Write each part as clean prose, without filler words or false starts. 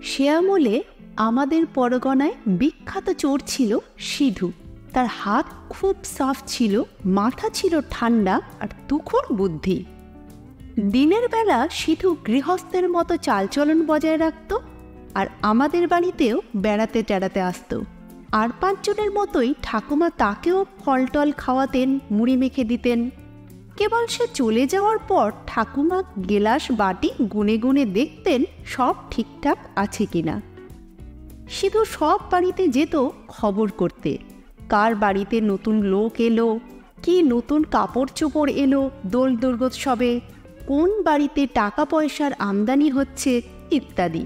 সে আমলে আমাদের পরগনায় বিখ্যাত চোর ছিল সিধু। তার হাত খুব সাফ ছিল, মাথা ছিল ঠান্ডা আর তুখোড় বুদ্ধি। দিনের বেলা সিধু গৃহস্থের মতো চালচলন বজায় রাখত, আর আমাদের বাড়িতেও বেড়াতে টেড়াতে আসতো। আর 5 জনের মতোই ঠাকুমা তাকেও ফলটল খাওয়াতেন, মুড়ি মেখে দিতেন। কেবল সে চলে যাওয়ার পর ঠাকুমা গেলাস বাটি গুনে গুনে দেখতেন সব ঠিকঠাক আছে কিনা। সিধু সব বাড়িতে যেত খবর করতে, কার বাড়িতে নতুন লোক এলো, কি নতুন কাপড় চোপড় এলো দোল দুর্গোৎসবে, কোন বাড়িতে টাকা পয়সার আমদানি হচ্ছে ইত্যাদি।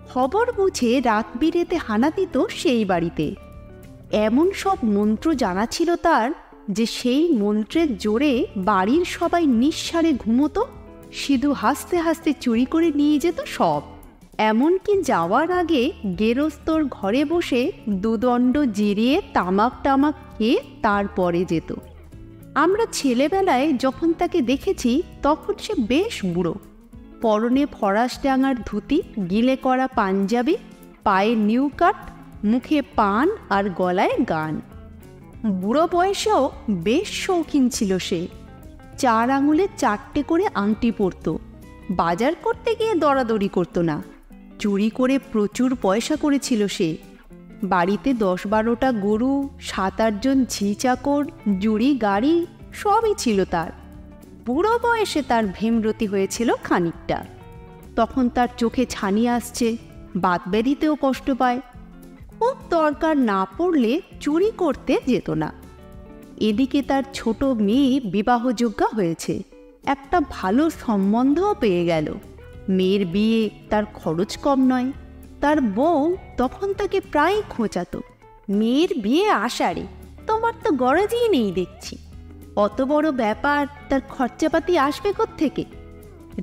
খবর বুঝে রাত বিরেতে হানা দিত সেই বাড়িতে। এমন সব মন্ত্র জানা ছিল তার যে সেই মন্ত্রের জোরে বাড়ির সবাই নিঃসারে ঘুমোতো। সিধু হাসতে হাসতে চুরি করে নিয়ে যেত সব। এমনকি যাওয়ার আগে গেরস্তর ঘরে বসে দুদণ্ড জিরিয়ে তামাক টামাক খেয়ে তারপরে যেত। আমরা ছেলেবেলায় যখন তাকে দেখেছি তখন সে বেশ বুড়ো, পরনে ফরাস ডাঙার ধুতি, গিলে করা পাঞ্জাবি, পায়ে নিউ কাট, মুখে পান আর গলায় গান। বুড়ো বয়সেও বেশ শৌখিন ছিল সে। 4 আঙুলে 4টে করে আংটি পরত। বাজার করতে গিয়ে দরাদরি করতো না। চুরি করে প্রচুর পয়সা করেছিল সে। বাড়িতে 10-12টা গরু, 7-8 জন ঝি চাকর, জুড়ি গাড়ি সবই ছিল তার। বুড়ো বয়সে তার ভীমরতি হয়েছিল খানিকটা। তখন তার চোখে ছানি আসছে, বাত বেরিতেও কষ্ট পায়। খুব দরকার না পড়লে চুরি করতে যেত না। এদিকে তার ছোট মেয়ে বিবাহযোগ্যা হয়েছে, একটা ভালো সম্বন্ধও পেয়ে গেল। মেয়ের বিয়ে, তার খরচ কম নয়। তার বউ তখন তাকে প্রায় খোঁচাতো, মেয়ের বিয়ে আষাঢ়ে, তোমার তো গরজই নেই দেখছি। অত বড় ব্যাপার, তার খরচাপাতি আসবে কোত্থেকে?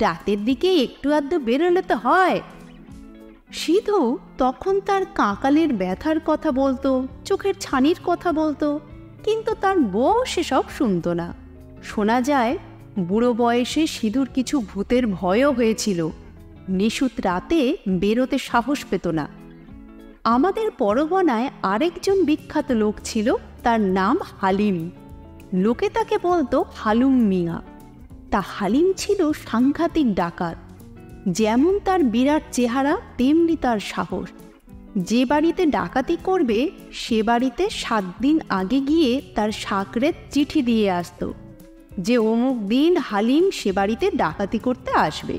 রাতের দিকে একটু আধটু বেরোলে তো হয়। সিধু তখন তার কাঁকালের ব্যথার কথা বলতো, চোখের ছানির কথা বলতো, কিন্তু তার বউ সেসব শুনত না। শোনা যায় বুড়ো বয়সে সিধুর কিছু ভূতের ভয়ও হয়েছিল। নিশুত রাতে বেরোতে সাহস পেত না। আমাদের পরগনায় আরেকজন বিখ্যাত লোক ছিল, তার নাম হালিম। লোকে তাকে বলতো হালুম মিয়া। তা হালিম ছিল সাংঘাতিক ডাকাত। যেমন তার বিরাট চেহারা তেমনি তার সাহস। যে বাড়িতে ডাকাতি করবে সে বাড়িতে 7 দিন আগে গিয়ে তার সাকরেত চিঠি দিয়ে আসতো যে অমুক দিন হালিম সে বাড়িতে ডাকাতি করতে আসবে।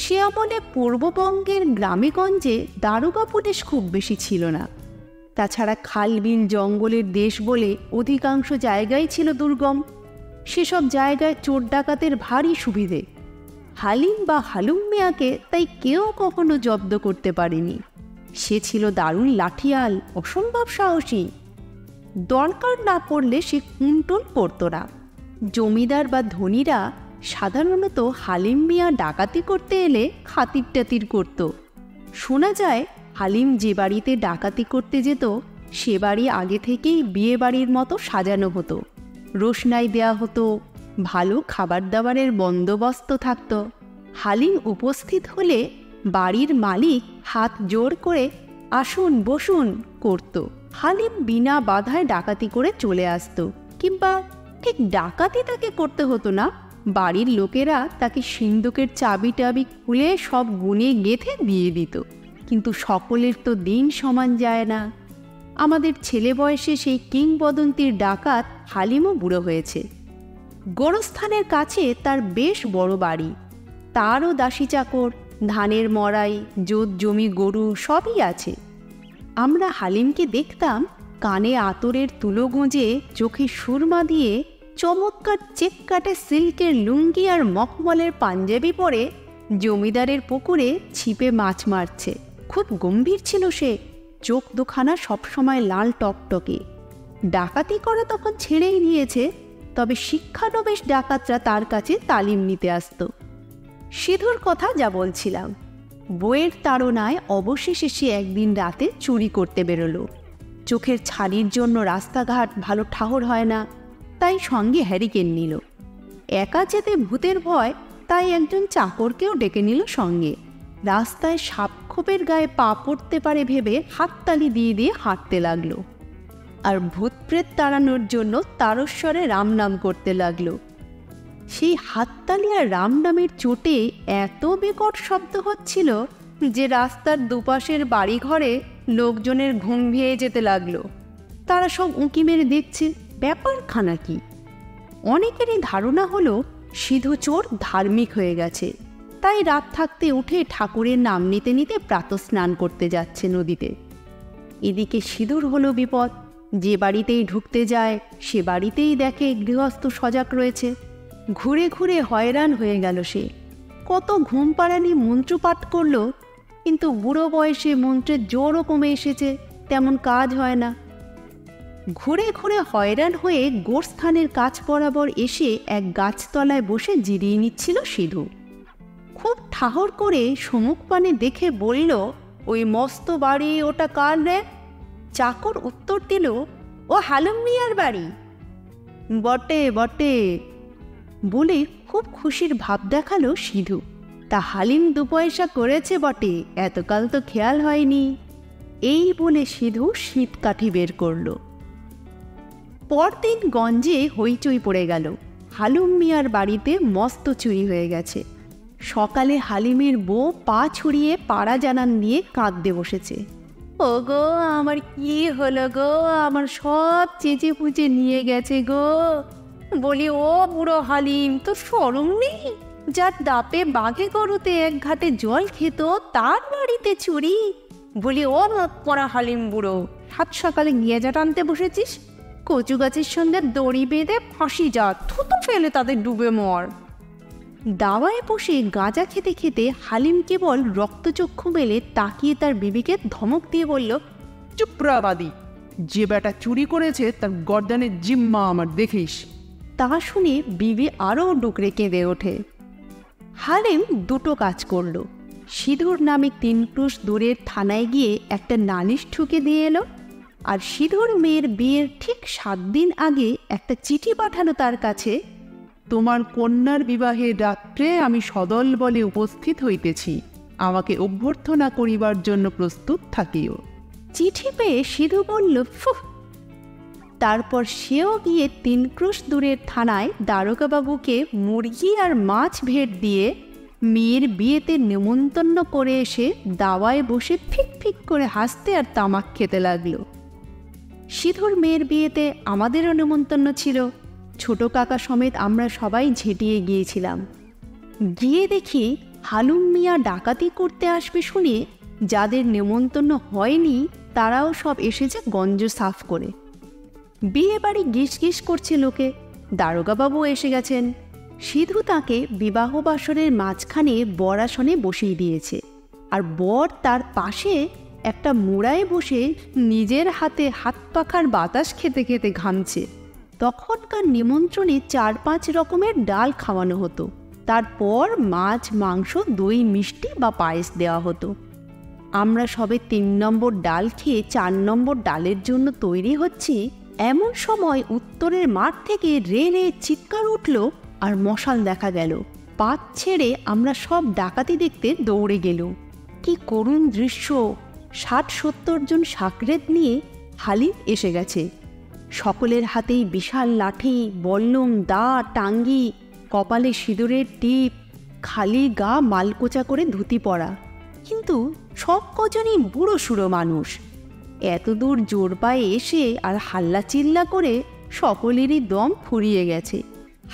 সে আমলে পূর্ববঙ্গের গ্রামেগঞ্জে দারোগা পুলিশ খুব বেশি ছিল না। তাছাড়া খালবিল জঙ্গলের দেশ বলে অধিকাংশ জায়গায় ছিল দুর্গম। সেসব জায়গায় চোর ডাকাতের ভারী সুবিধে। হালিম বা হালুম মিয়াকে তাই কেউ কখনো জব্দ করতে পারেনি। সে ছিল দারুণ লাঠিয়াল, অসম্ভব সাহসী। দরকার না পড়লে সে কুন্টল করত না। জমিদার বা ধনীরা সাধারণত হালিম মিয়া ডাকাতি করতে এলে খাতির টাতির করত। শোনা যায় হালিম যে বাড়িতে ডাকাতি করতে যেত সে বাড়ি আগে থেকেই বিয়ে বাড়ির মতো সাজানো হতো। রোশনাই দেয়া হতো, ভালো খাবার দাবারের বন্দোবস্ত থাকত। হালিম উপস্থিত হলে বাড়ির মালিক হাত জোর করে আসুন বসুন করত। হালিম বিনা বাধায় ডাকাতি করে চলে আসতো, কিংবা ঠিক ডাকাতি তাকে করতে হতো না। বাড়ির লোকেরা তাকে সিন্দুকের চাবি টাবি খুলে সব গুনে গেঁথে দিয়ে দিত। কিন্তু সকলের তো দিন সমান যায় না। আমাদের ছেলে বয়সে সেই কিংবদন্তির ডাকাত হালিমও বুড়ো হয়েছে। গোরস্থানের কাছে তার বেশ বড় বাড়ি। তারও দাসী চাকর, ধানের মড়াই, জোত জমি, গরু সবই আছে। আমরা হালিমকে দেখতাম কানে আতরের তুলো গুঁজে, চোখে সুরমা দিয়ে, চমৎকার চেক কাটে সিল্কের লুঙ্গি আর মখমলের পাঞ্জাবি পরে জমিদারের পুকুরে ছিপে মাছ মারছে। খুব গম্ভীর ছিল সে, চোখ দুখানা সবসময় লাল টকটকে। ডাকাতি করা তখন ছেড়েই দিয়েছে, তবে শিক্ষানবিশ ডাকাতরা তার কাছে তালিম নিতে আসত। সিধুর কথা যা বলছিলাম, বইয়ের তাড়নায় অবশেষে সে একদিন রাতে চুরি করতে বেরোলো। চোখের ছানির জন্য রাস্তাঘাট ভালো ঠাহর হয় না, তাই সঙ্গে হ্যারিকেন নিল। একা যেতে ভূতের ভয়, তাই একজন চাকরকেও ডেকে নিল সঙ্গে। রাস্তায় সাপ কচ্ছপের গায়ে পা পড়তে পারে ভেবে হাততালি দিয়ে দিয়ে হাঁটতে লাগলো, আর ভূতপ্রেত তাড়ানোর জন্য তারস্বরে রাম নাম করতে লাগলো। সেই হাততালি আর রাম নামের চোটে এত বিকট শব্দ হচ্ছিল যে রাস্তার দুপাশের বাড়িঘরে লোকজনের ঘুম ভেঙে যেতে লাগলো। তারা সব উঁকি মেরে দেখছে ব্যাপারখানা কি। অনেকেরই ধারণা হলো সিধু চোর ধার্মিক হয়ে গেছে, তাই রাত থাকতে উঠে ঠাকুরের নাম নিতে নিতে প্রাতঃস্নান করতে যাচ্ছে নদীতে। এদিকে সিধুর হলো বিপদ, যে বাড়িতেই ঢুকতে যায় সে বাড়িতেই দেখে গৃহস্থ সজাগ রয়েছে। ঘুরে ঘুরে হয়রান হয়ে গেল সে। কত ঘুম পাড়ানি মন্ত্র পাঠ করলো, কিন্তু বুড়ো বয়সে মন্ত্রের জোরও কমে এসেছে, তেমন কাজ হয় না। ঘুরে ঘুরে হয়রান হয়ে গোরস্থানের কাছ বরাবর এসে এক গাছতলায় বসে জিরিয়ে নিচ্ছিল সিধু। খুব ঠাহর করে সমুখ পানে দেখে বলল, ওই মস্ত বাড়ি ওটা কার রে? চাকর উত্তর দিল, ও হালুম মিয়ার বাড়ি। বটে বটে বলে খুব খুশির ভাব দেখালো সিধু। তা হালিম 2 পয়সা করেছে বটে, এতকাল তো খেয়াল হয়নি। এই বলে সিধু শীত কাঠি বের করল। পরদিন গঞ্জে হইচই পড়ে গেল। হালুম মিয়ার বাড়িতে মস্ত চুরি হয়ে গেছে। সকালে হালিমের বউ পা ছুড়িয়ে পাড়া জানান দিয়ে কাঁদতে বসেছে। ও গো, আমার কি হলো গো, আমার সব চেঁচে পুচে নিয়ে গেছে গো। বলি, ও বুড়ো হালিম, তোর শরম নেই? যার দাপে বাঘে গরুতে 1 ঘাটে জল খেত তার বাড়িতে চুরি। বলি, ও মত পড়া হালিম বুড়ো, 7 সকালে গিয়ে যা টানতে বসেছিস? কচু গাছের সঙ্গে দড়ি বেঁধে ফাঁসি যা, থুতু ফেলে তাদের ডুবে মর। দাওয়ায় বসে গাঁজা খেতে খেতে হালিম কেবল রক্তচক্ষু মেলে তাকিয়ে তার বিবিকে ধমক দিয়ে বলল, চুপরাবাদী, যে বেটা চুরি করেছে তার গর্দানের জিম্মা আমার দেখিস। তা শুনে বিবি আরও ডুকরে কেঁদে ওঠে। হালিম 2টো কাজ করল। সিধুর নামে 3 ক্রোশ দূরের থানায় গিয়ে একটা নালিশ ঠুকে দিয়ে এলো, আর সিধুর মেয়ের বিয়ের ঠিক 7 দিন আগে একটা চিঠি পাঠানো তার কাছে, তোমার কন্যার বিবাহের রাত্রে আমি সদল বলে উপস্থিত হইতেছি, আমাকে অভ্যর্থনা করিবার জন্য প্রস্তুত থাকিও। চিঠি পেয়ে সিধু বলল, ফুহ। তারপর সেও গিয়ে 3 ক্রোশ দূরের থানায় দারোগাবাবুকে মুরগি আর মাছ ভেট দিয়ে মেয়ের বিয়েতে নেমন্তন্ন করে এসে দাওয়ায় বসে ফিক ফিক করে হাসতে আর তামাক খেতে লাগলো। সিধুর মেয়ের বিয়েতে আমাদেরও নেমন্তন্ন ছিল। ছোট কাকা সমেত আমরা সবাই ঝেঁটিয়ে গিয়েছিলাম। গিয়ে দেখি হালুম মিয়া ডাকাতি করতে আসবে শুনে যাদের নেমন্তন্ন হয়নি তারাও সব এসেছে গঞ্জ সাফ করে। বিয়ে বাড়ি গিস গিস করছে লোকে। দারোগাবাবু এসে গেছেন। সিধু তাকে বিবাহ বাসরের মাঝখানে বর আসনে বসিয়ে দিয়েছে, আর বর তার পাশে একটা মুড়ায় বসে নিজের হাতে হাত পাখার বাতাস খেতে খেতে ঘামছে। তখনকার নিমন্ত্রণে 4-5 রকমের ডাল খাওয়ানো হতো, তারপর মাছ, মাংস, দই, মিষ্টি বা পায়েস দেওয়া হতো। আমরা সবে 3 নম্বর ডাল খেয়ে 4 নম্বর ডালের জন্য তৈরি হচ্ছি, এমন সময় উত্তরের মাঠ থেকে রে রে চিৎকার উঠল আর মশাল দেখা গেল। পাত ছেড়ে আমরা সব ডাকাতি দেখতে দৌড়ে গেল। কি করুণ দৃশ্য! 60-70 জন সাকরেদ নিয়ে হালিম এসে গেছে। সকলের হাতেই বিশাল লাঠি, বল্লম, দা, টাঙ্গি, কপালে সিঁদুরের টিপ, খালি গা মালকোচা করে ধুতি পরা। কিন্তু সব কজনই বুড়ো সুড়ো মানুষ। এত দূর জোর পায়ে এসে আর হাল্লা চিল্লা করে সকলেরই দম ফুরিয়ে গেছে।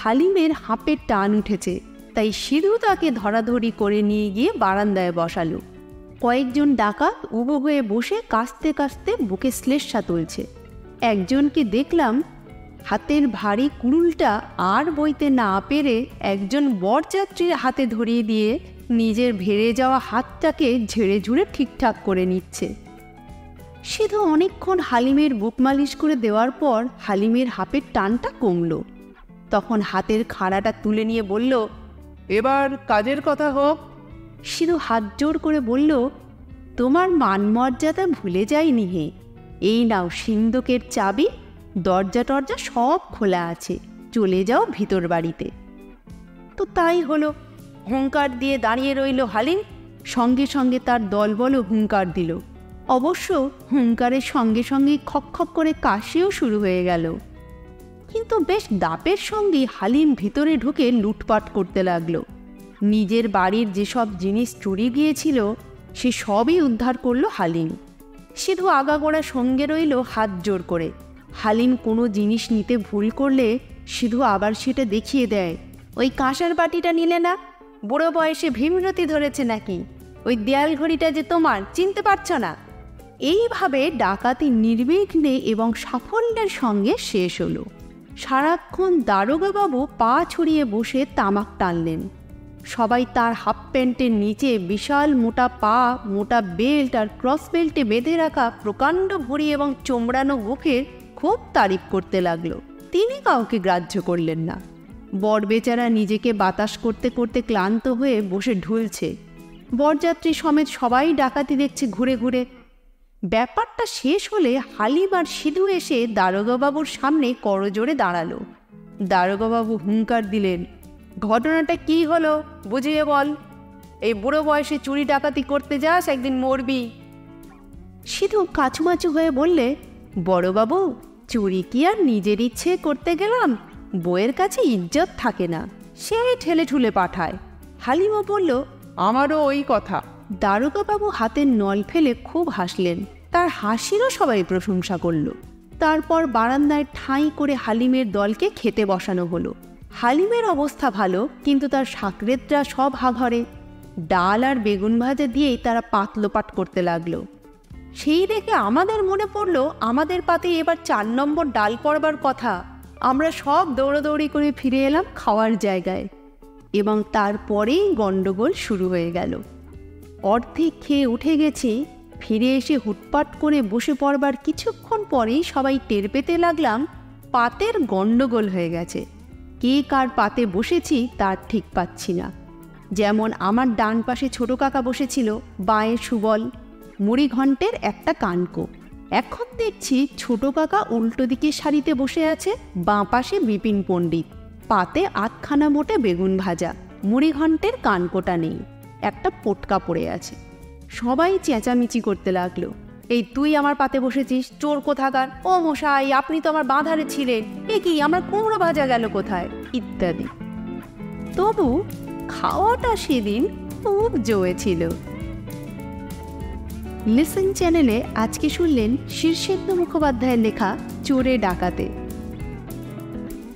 হালিমের হাঁপের টান উঠেছে, তাই সিধু তাকে ধরাধরি করে নিয়ে গিয়ে বারান্দায় বসালো। কয়েকজন ডাকাত উবু হয়ে বসে কাস্তে কাস্তে বুকে শ্লেষা তুলছে। একজনকে দেখলাম হাতের ভারী কুড়ুলটা আর বইতে না পেরে একজন বরযাত্রীর হাতে ধরিয়ে দিয়ে নিজের ভেড়ে যাওয়া হাতটাকে ঝেড়ে ঝুড়ে ঠিকঠাক করে নিচ্ছে। সিধু অনেকক্ষণ হালিমের বুক মালিশ করে দেওয়ার পর হালিমের হাপের টানটা কমল। তখন হাতের খাড়াটা তুলে নিয়ে বলল, এবার কাজের কথা হোক। সিধু হাত জোর করে বলল, তোমার মান মর্যাদা ভুলে যায়নি হে। এই নাও সিন্দুকের চাবি, দরজা টরজা সব খোলা আছে, চলে যাও ভিতর বাড়িতে। তো তাই হলো। হুঙ্কার দিয়ে দাঁড়িয়ে রইল হালিম। সঙ্গে সঙ্গে তার দলবলও হুঙ্কার দিল। অবশ্য হুঙ্কারের সঙ্গে সঙ্গে খক করে কাশিও শুরু হয়ে গেল। কিন্তু বেশ দাপের সঙ্গে হালিম ভিতরে ঢুকে লুটপাট করতে লাগলো। নিজের বাড়ির যেসব জিনিস চুরি গিয়েছিল সে সবই উদ্ধার করলো হালিম। শুধু আগাগোড়া সঙ্গে রইল হাত জোর করে। হালিম কোনো জিনিস নিতে ভুল করলে শুধু আবার সেটা দেখিয়ে দেয়। ওই কাঁসার বাটিটা নিলে না? বুড়ো বয়সে ভীমরতি ধরেছে নাকি? ওই দেয়াল ঘড়িটা যে তোমার, চিনতে পারছ না? এইভাবে ডাকাতি নির্বিঘ্নে এবং সাফল্যের সঙ্গে শেষ হলো। সারাক্ষণ দারোগাবাবু পা ছড়িয়ে বসে তামাক টানলেন। সবাই তার হাফ প্যান্টের নিচে বিশাল মোটা পা, মোটা বেল্ট আর ক্রস বেল্টে বেঁধে রাখা প্রকাণ্ড ভুঁড়ি এবং চোমড়ানো গোফের খুব তারিফ করতে লাগলো। তিনি কাউকে গ্রাহ্য করলেন না। বর বেচারা নিজেকে বাতাস করতে করতে ক্লান্ত হয়ে বসে ঢুলছে। বরযাত্রী সমেত সবাই ডাকাতি দেখছে ঘুরে ঘুরে। ব্যাপারটা শেষ হলে হালিম আর সিধু এসে দারোগাবাবুর সামনে করজোড়ে দাঁড়ালো। দারোগাবাবু হুঙ্কার দিলেন, ঘটনাটা কি হলো বুঝিয়ে বল। এই বুড়ো বয়সে চুরি ডাকাতি করতে যাস, একদিন মরবি। সিধু কাছুমাচু হয়ে বললে, বড়বাবু, চুরি কি আর নিজের ইচ্ছে করতে গেলাম? বইয়ের কাছে ইজ্জত থাকে না, সে ঠেলে ঠুলে পাঠায়। হালিমও বলল, আমারও ওই কথা। দারোগাবাবু হাতের নল ফেলে খুব হাসলেন। তার হাসিরও সবাই প্রশংসা করল। তারপর বারান্দায় ঠাঁই করে হালিমের দলকে খেতে বসানো হলো। হালিমের অবস্থা ভালো, কিন্তু তার সাকরেতরা সব হাঘরে। ডাল আর বেগুন ভাজা দিয়েই তারা পাতলোপাট করতে লাগলো। সেই দেখে আমাদের মনে পড়ল আমাদের পাতে এবার 4 নম্বর ডাল পড়বার কথা। আমরা সব দৌড়াদৌড়ি করে ফিরে এলাম খাওয়ার জায়গায়, এবং তারপরেই গণ্ডগোল শুরু হয়ে গেল। অর্ধেক খেয়ে উঠে গেছি, ফিরে এসে হুটপাট করে বসে পড়বার কিছুক্ষণ পরেই সবাই টের পেতে লাগলাম পাতের গণ্ডগোল হয়ে গেছে। কে কার পাতে বসেছি তার ঠিক পাচ্ছি না। যেমন আমার ডান পাশে ছোট কাকা বসেছিল, বাঁয়ে সুবল, মুড়ি ঘণ্টের একটা কানকো। এখন দেখছি ছোট কাকা উল্টো দিকে সারিতে বসে আছে, বাঁ পাশে বিপিন পণ্ডিত। পাতে 8খানা মোটে বেগুন ভাজা, মুড়ি ঘণ্টের কানকোটা নেই, একটা পোটকা পড়ে আছে। সবাই চেঁচামেচি করতে লাগলো, এই তুই আমার পাতে বসেছিস, চোর কোথাকার! ও মশাই, আপনি তো আমার বাঁধারে ছিলেন, এ কি, আমার কুমড়ো ভাজা গেল কোথায়? ইত্যাদি। তবু খাওয়াটা সেদিন খুব জমেছিল। লিসেন চ্যানেলে আজকে শুনলেন শীর্ষেন্দু মুখোপাধ্যায়ের লেখা চোরে ডাকাতে।